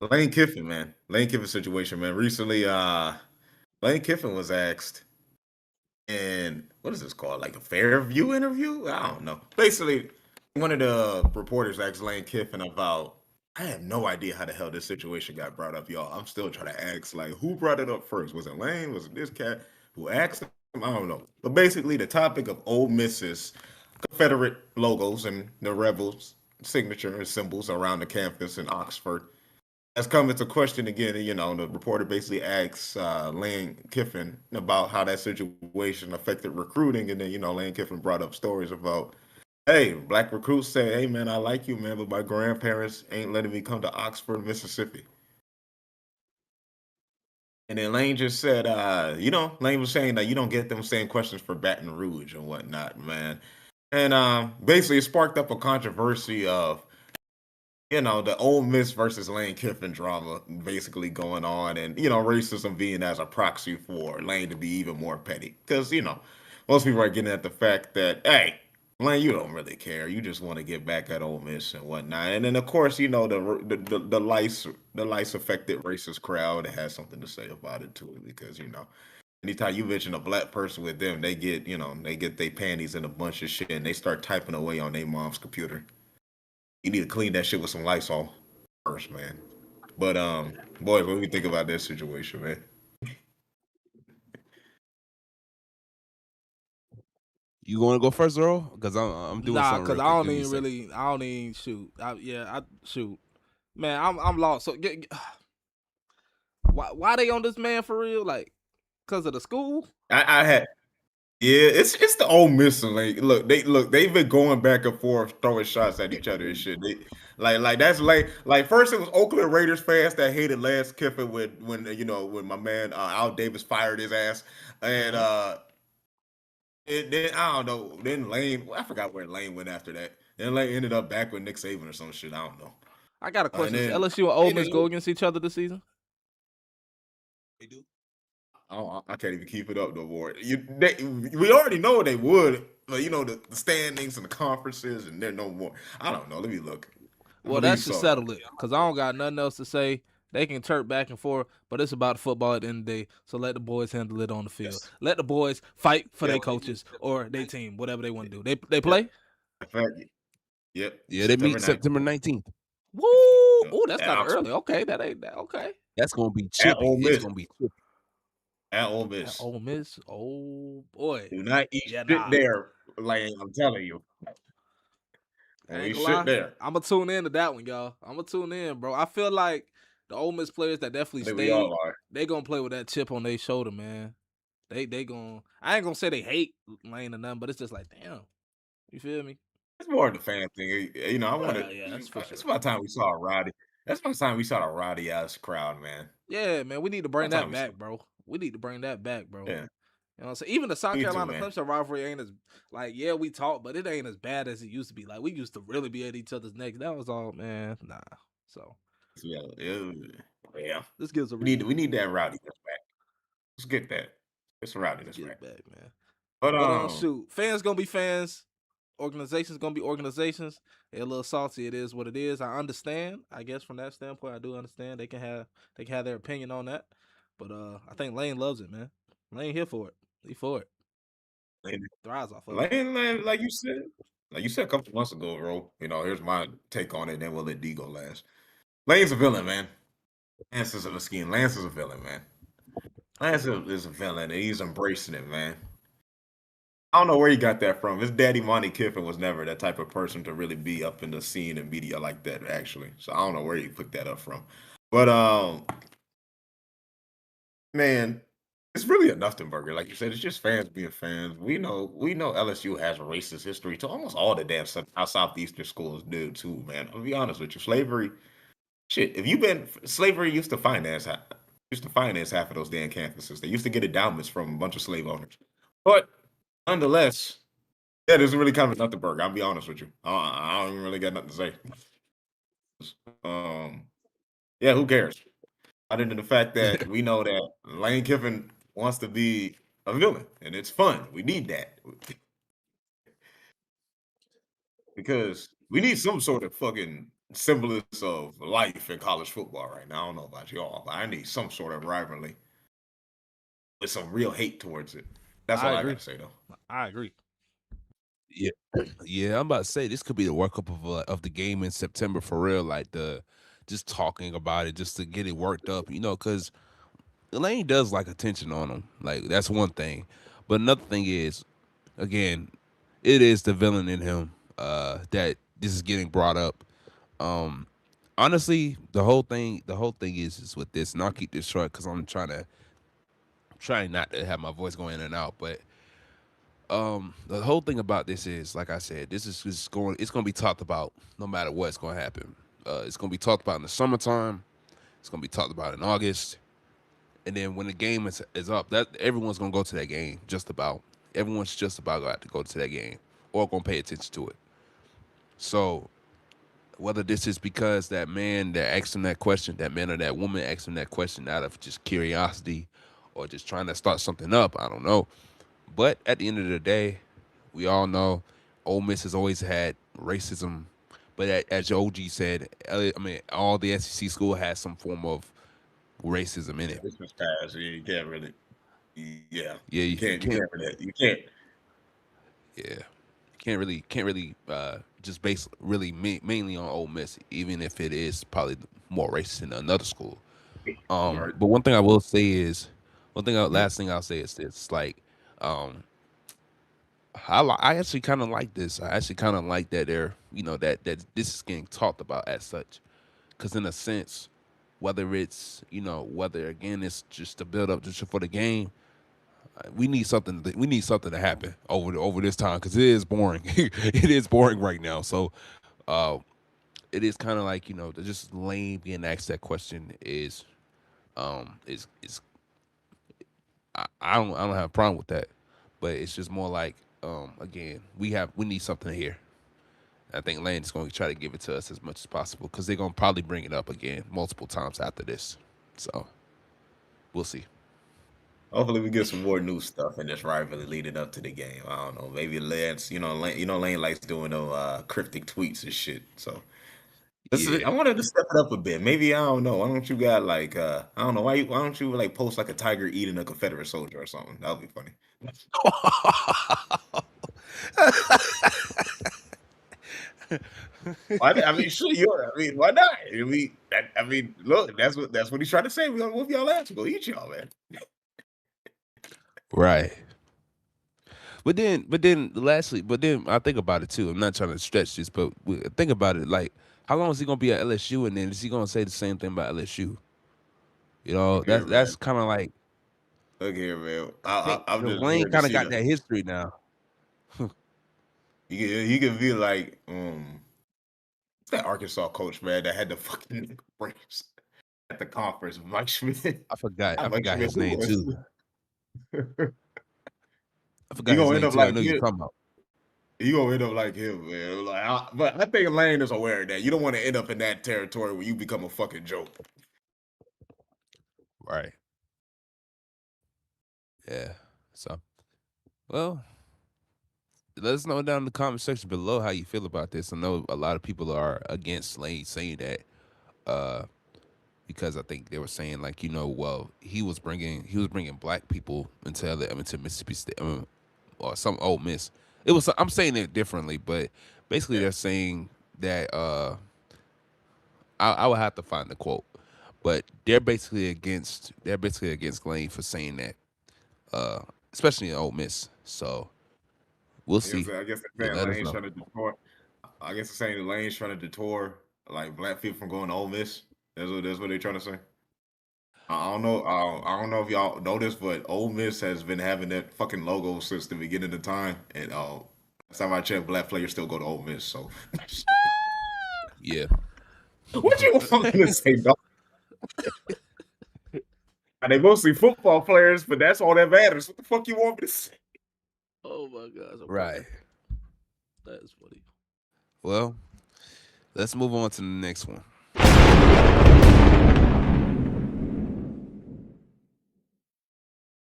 Lane Kiffin, man. Lane Kiffin situation, man. Recently, Lane Kiffin was asked in what is this called? Like a Fairview interview? I don't know. Basically, one of the reporters asked Lane Kiffin about I have no idea how the hell this situation got brought up, y'all. I'm still trying to ask, like, who brought it up first? Was it Lane? Was it this cat who asked him? I don't know. But basically, the topic of Ole Miss's Confederate logos and the rebels' signature and symbols around the campus in Oxford has come into question again. And, the reporter basically asks Lane Kiffin about how that situation affected recruiting. And then, Lane Kiffin brought up stories about, hey, black recruits say, hey, man, I like you, man, but my grandparents ain't letting me come to Oxford, Mississippi. And then Lane just said, Lane was saying that you don't get them same questions for Baton Rouge and whatnot, man. And basically, it sparked up a controversy of the Ole Miss versus Lane Kiffin drama basically going on, and racism being as a proxy for Lane to be even more petty. Because most people are getting at the fact that, hey, Lane, you don't really care. You just want to get back at Ole Miss and whatnot. And then of course, the lice affected racist crowd has something to say about it too, because anytime you mention a black person with them, they get their panties in a bunch of shit and they start typing away on their mom's computer. You need to clean that shit with some Lysol first, man. But boys, what do you think about this situation, man? You want to go first, Earl? Because I'm doing Nah, something cause real I quick. don't Give me a even second. really, I don't even shoot. I shoot, man. I'm lost. So why they on this man for real? Like, cause of the school? I had yeah, it's the old missing link. They've been going back and forth, throwing shots at each other and shit. Like that's like first it was Oakland Raiders fans that hated Lance Kiffin when my man Al Davis fired his ass, and then I don't know. Then Lane, I forgot where Lane went after that. Then Lane ended up back with Nick Saban or some shit. I don't know. I got a And question. Does then LSU and Ole Miss go against each other this season? They do. I can't even keep it up no more. We already know they would, but the standings and the conferences, and they're no more. I don't know. Let me look. I Well, that believe should so. settle it. Cause I don't got nothing else to say. They can chirp back and forth, but it's about football at the end of the day. So let the boys handle it on the field. Yes. Let the boys fight for Yep. their coaches or their team, whatever they want to do. They Yep. play. In fact, yep. Yeah, they September meet 9th. September 19th. Woo! Yep. Oh, that's At kind of Oxford. early. Okay, that ain't that. Okay. That's gonna be At chippy. Ole It's Miss. gonna be chippy. At Ole At Miss. Ole Miss. Oh boy. Do not eat Yeah, shit nah. there, Lane. I'm telling you. I Don't ain't eat gonna shit lie. there. I'm gonna tune in to that one, y'all. I'm gonna tune in, bro. I feel like the Ole Miss players that definitely I think we all stayed, are. they gonna play with that chip on their shoulder, man. They gonna. I ain't gonna say they hate Lane or nothing, but it's just like, damn. You feel me? It's more of the fan thing. I wanted. Well, yeah, that's for It's sure. about time we saw a rowdy. That's about time we saw a rowdy ass crowd, man. Yeah, man. We need to bring About time that we saw. back, bro. We need to bring that back, bro. Yeah, You know what I'm saying? Even the South me too, Carolina man. Clemson rivalry ain't as like, yeah, we talk, but it ain't as bad as it used to be. Like we used to really be at each other's necks. That was all, man. Nah. So Yeah, yeah. this gives a We reunion. need that rowdiness back. Let's get that. Let's Let's rowdiness get back. it back, man. But But shoot, fans gonna be fans. Organizations gonna be organizations. They're a little salty. It is what it is. I understand. I guess from that standpoint, I do understand. They can have their opinion on that. But I think Lane loves it, man. Lane here for it. He for it. Lane, Thrives off of it. Lane, like you said a couple months ago, bro. Here's my take on it, and then we'll let D go last. Lane's a villain, man. Lance is a scheme. Lance is a villain, man. Lance is a villain, and he's embracing it, man. I don't know where he got that from. His daddy, Monty Kiffin, was never that type of person to really be up in the scene and media like that, actually. So I don't know where he picked that up from. But man, it's really a nothing burger. Like you said, it's just fans being fans. We know LSU has a racist history to almost all the damn southeastern schools do too, man. I'll be honest with you. Slavery, shit. If you've been slavery used to finance half of those damn campuses. They used to get endowments from a bunch of slave owners. But nonetheless, yeah, this is really kind of a nothing burger. I'll be honest with you. I don't even really got nothing to say. Um, yeah, who cares? Other than the fact that we know that Lane Kiffin wants to be a villain, and it's fun. We need that because we need some sort of fucking semblance of life in college football right now. I don't know about y'all, but I need some sort of rivalry with some real hate towards it. That's I all I agree. gotta say though. I agree. Yeah, yeah. I'm about to say this could be the workup of the game in September for real. Like just talking about it, just to get it worked up. Because Lane does like attention on him. Like that's one thing, but another thing is, again, it is the villain in him that this is getting brought up. Um, Honestly, the whole thing is with this, and I'll keep this short because I'm trying not to have my voice going in and out, but the whole thing about this is, like I said, this is just it's going to be talked about no matter what's going to happen. It's going to be talked about in the summertime. It's going to be talked about in August, and then when the game is up, that everyone's going to go to that game. Just about everyone's just about got to go to that game or going to pay attention to it. So whether this is because that man that asked him that question, that man or that woman asked him that question out of just curiosity or just trying to start something up, I don't know. But at the end of the day, we all know Ole Miss has always had racism. But as your OG said, I mean, all the SEC school has some form of racism in it. This was past. You can't really. Yeah, Yeah, you you can't. You can't. can't really. You can't. Yeah, can't really just base really mainly on Ole Miss, even if it is probably more racist than another school. Right. But one thing I will say is, last thing I'll say is this: like, um, I actually kind of like this. I actually kind of like that that this is getting talked about as such, because in a sense, whether again it's just a build up just for the game, we need something. We need something to happen over this time because it is boring. It is boring right now. So, uh, it is kind of like just lame being asked that question is I don't have a problem with that, but it's just more like again we need something here. I think Lane is going to try to give it to us as much as possible because they're going to probably bring it up again multiple times after this. So we'll see. Hopefully, we get some more new stuff in this rivalry leading up to the game. I don't know. Maybe Lance. Lane likes doing those cryptic tweets and shit. So I Yeah. wanted to step it up a bit. Maybe I don't know. Why don't you got like I don't know why don't you like post like a tiger eating a Confederate soldier or something? That would be funny. I mean, sure, I mean, why not? Look, that's what he's trying to say. We gonna whoop y'all ass. Go eat y'all, man. Right. But then I think about it too. I'm not trying to stretch this, but think about it. Like, how long is he gonna be at LSU, and then is he gonna say the same thing about LSU? Look here, man. That's kind of like Look here, man. I think I'm because just Lane here to kind of see got the. that history now. You can be like, what's that Arkansas coach, man, that had the fucking brains at the conference, Mike Schmidt. I forgot. I Not Mike forgot Schmidt. his Who name was? too. I You forgot his gonna end name up too. I like know you're him. talking about. You gonna end up like him, man. But I think Lane is aware of that. You don't want to end up in that territory where you become a fucking joke. Right. Yeah. So, well, let us know down in the comment section below how you feel about this. I know a lot of people are against Lane saying that, uh, because I think they were saying like, well, he was bringing black people into Mississippi State, or some Ole Miss. I'm saying it differently, but basically Yeah. they're saying that I would have to find the quote, but they're basically against Lane for saying that, uh, especially in Ole Miss. So we'll see. I guess they're Yeah, saying let us Lane's know. trying to detour. I guess they're saying Lane's trying to detour like black people from going to Ole Miss. That's what they're trying to say. I don't know. I don't know if y'all know this, but Ole Miss has been having that fucking logo since the beginning of time. And last time I checked, black players still go to Ole Miss. So Yeah. what you want me to say, dog? They mostly football players, but that's all that matters. What the fuck you want me to say? Oh my gosh, I'm Right. crying. That is funny. Well, let's move on to the next one.